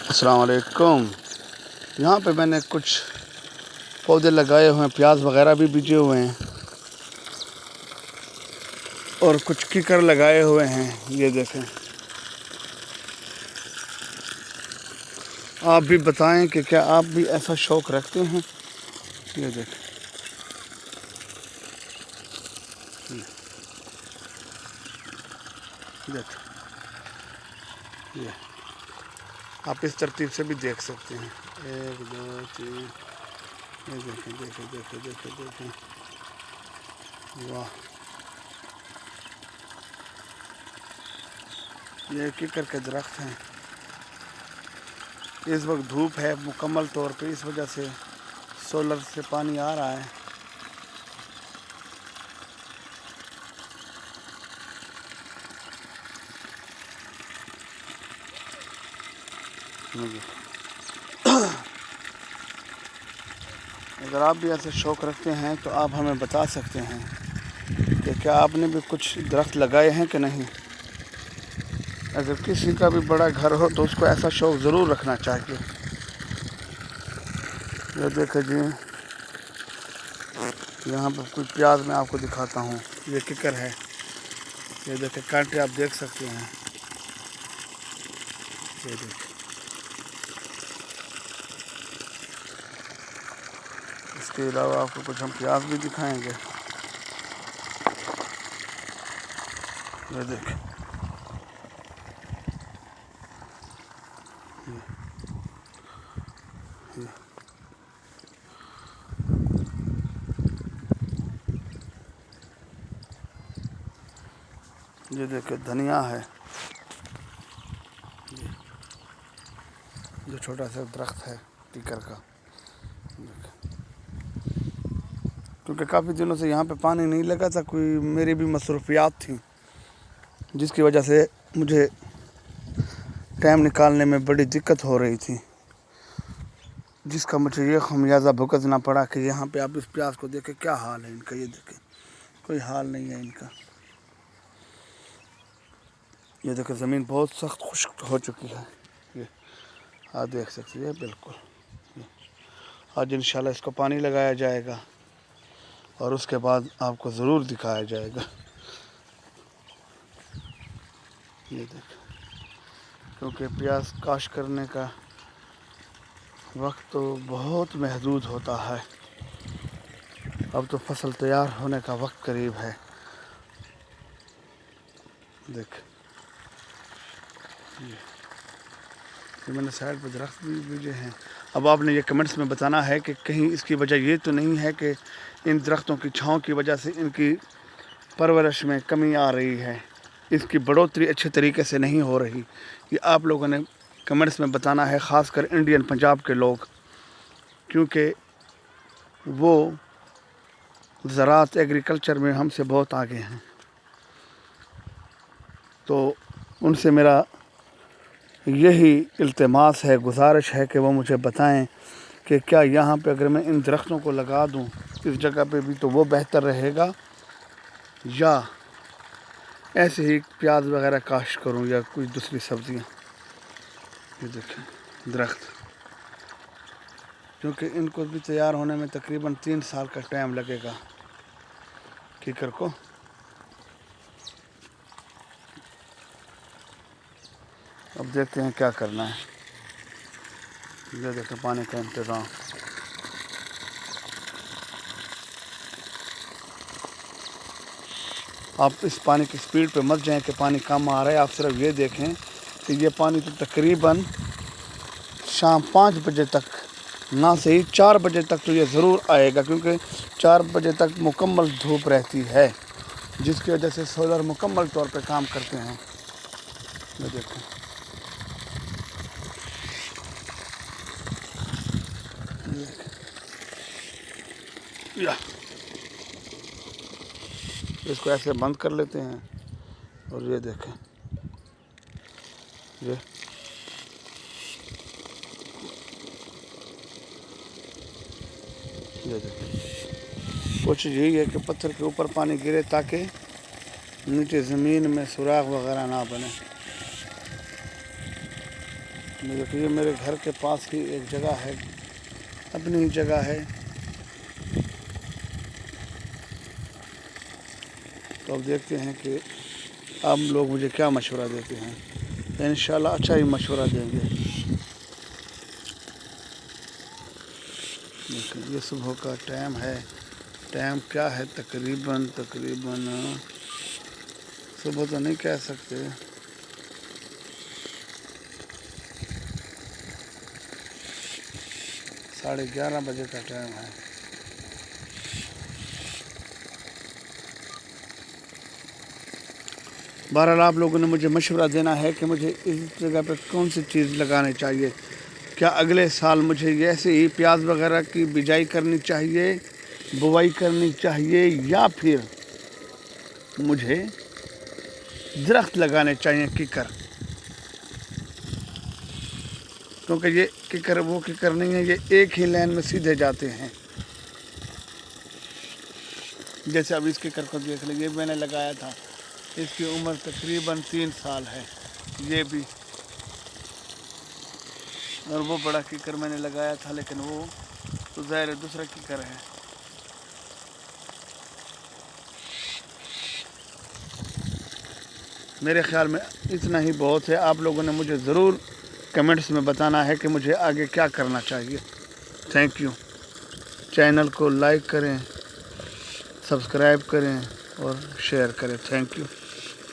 السلام علیکم۔ یہاں پہ میں نے کچھ پودے لگائے ہوئے ہیں، پیاز وغیرہ بھی بیجے ہوئے ہیں اور کچھ کیکر لگائے ہوئے ہیں۔ یہ دیکھیں، آپ بھی بتائیں کہ کیا آپ بھی ایسا شوق رکھتے ہیں؟ یہ دیکھیں، یہ آپ اس ترتیب سے بھی دیکھ سکتے ہیں۔ 1 2 3، یہ دیکھیں دیکھیں دیکھیں دیکھیں دیکھیں، واہ! یہ کیکر کے درخت ہیں۔ اس وقت دھوپ ہے مکمل طور پہ، اس وجہ سے سولر سے پانی آ رہا ہے۔ اگر آپ بھی ایسے شوق رکھتے ہیں تو آپ ہمیں بتا سکتے ہیں کہ کیا آپ نے بھی کچھ درخت لگائے ہیں کہ نہیں۔ اگر کسی کا بھی بڑا گھر ہو تو اس کو ایسا شوق ضرور رکھنا چاہیے۔ یہ دیکھیں جی، یہاں پر کچھ پیاز میں آپ کو دکھاتا ہوں۔ یہ ککر ہے، یہ دیکھیں کانٹے آپ دیکھ سکتے ہیں۔ یہ دیکھیں، اس کے علاوہ آپ کو کچھ ہم پیاز بھی دکھائیں گے۔ یہ دیکھیں، یہ دیکھیں دھنیا ہے، جو چھوٹا سا درخت ہے کیکر کا۔ کیونکہ کافی دنوں سے یہاں پہ پانی نہیں لگا تھا، کوئی میری بھی مصروفیات تھیں، جس کی وجہ سے مجھے ٹائم نکالنے میں بڑی دقت ہو رہی تھی، جس کا مجھے یہ خمیازہ بھگتنا پڑا کہ یہاں پہ آپ اس پیاز کو دیکھیں کیا حال ہے ان کا۔ یہ دیکھیں، کوئی حال نہیں ہے ان کا۔ یہ دیکھیں زمین بہت سخت خشک ہو چکی ہے، یہ آپ دیکھ سکتے ہیں بالکل۔ آج انشاءاللہ اس کو پانی لگایا جائے گا اور اس کے بعد آپ کو ضرور دکھایا جائے گا۔ یہ دیکھیں، کیونکہ پیاز کاشت کرنے کا وقت تو بہت محدود ہوتا ہے، اب تو فصل تیار ہونے کا وقت قریب ہے۔ دیکھ، یہ میں نے سائڈ پہ درخت بھی بیجے ہیں۔ اب آپ نے یہ کمنٹس میں بتانا ہے کہ کہیں اس کی وجہ یہ تو نہیں ہے کہ ان درختوں کی چھاؤں کی وجہ سے ان کی پرورش میں کمی آ رہی ہے، اس کی بڑھوتری اچھے طریقے سے نہیں ہو رہی۔ یہ آپ لوگوں نے کمنٹس میں بتانا ہے، خاص کر انڈین پنجاب کے لوگ، کیونکہ وہ زراعت ایگریکلچر میں ہم سے بہت آگے ہیں۔ تو ان سے میرا یہی التماس ہے، گزارش ہے کہ وہ مجھے بتائیں کہ کیا یہاں پہ اگر میں ان درختوں کو لگا دوں اس جگہ پہ بھی تو وہ بہتر رہے گا، یا ایسے ہی پیاز وغیرہ کاشت کروں یا کوئی دوسری سبزیاں۔ یہ دیکھیں درخت، کیونکہ ان کو بھی تیار ہونے میں تقریباً 3 سال کا ٹائم لگے گا کیکر کو۔ اب دیکھتے ہیں کیا کرنا ہے۔ یہ دیکھیں پانی کا انتظام، آپ اس پانی کی سپیڈ پہ مت جائیں کہ پانی کم آ رہا ہے، آپ صرف یہ دیکھیں کہ یہ پانی تو تقریباً شام 5 بجے تک، نہ صحیح 4 بجے تک تو یہ ضرور آئے گا، کیونکہ 4 بجے تک مکمل دھوپ رہتی ہے، جس کی وجہ سے سولر مکمل طور پہ کام کرتے ہیں۔ یہ دیکھیں، اس کو ایسے بند کر لیتے ہیں اور یہ دیکھیں، یہ دیکھیں، کوشش یہی ہے کہ پتھر کے اوپر پانی گرے تاکہ نیچے زمین میں سوراخ وغیرہ نہ بنے۔ دیکھیے یہ میرے گھر کے پاس ہی ایک جگہ ہے، اپنی ہی جگہ ہے، تو اب دیکھتے ہیں کہ آپ لوگ مجھے کیا مشورہ دیتے ہیں، انشاءاللہ اچھا ہی مشورہ دیں گے۔ دیکھیں یہ صبح کا ٹائم ہے، ٹائم کیا ہے تقریباً صبح تو نہیں کہہ سکتے، 11:30 بجے کا ٹائم ہے۔ بہرحال آپ لوگوں نے مجھے مشورہ دینا ہے کہ مجھے اس جگہ پہ کون سی چیز لگانی چاہیے، کیا اگلے سال مجھے ایسے ہی پیاز وغیرہ کی بجائی کرنی چاہیے، بوائی کرنی چاہیے، یا پھر مجھے درخت لگانے چاہیے ککر، کیونکہ یہ ککر وہ ککر نہیں ہے، یہ ایک ہی لائن میں سیدھے جاتے ہیں۔ جیسے اب اس ککر کو دیکھ لیں، یہ میں نے لگایا تھا، اس کی عمر تقریباً 3 سال ہے، یہ بھی، اور وہ بڑا ککر میں نے لگایا تھا لیکن وہ تو ظاہر دوسرا ککر ہے۔ میرے خیال میں اتنا ہی بہت ہے، آپ لوگوں نے مجھے ضرور کمنٹس میں بتانا ہے کہ مجھے آگے کیا کرنا چاہیے۔ Thank you. چینل کو لائک کریں، سبسکرائب کریں اور شیئر کریں۔ Thank you.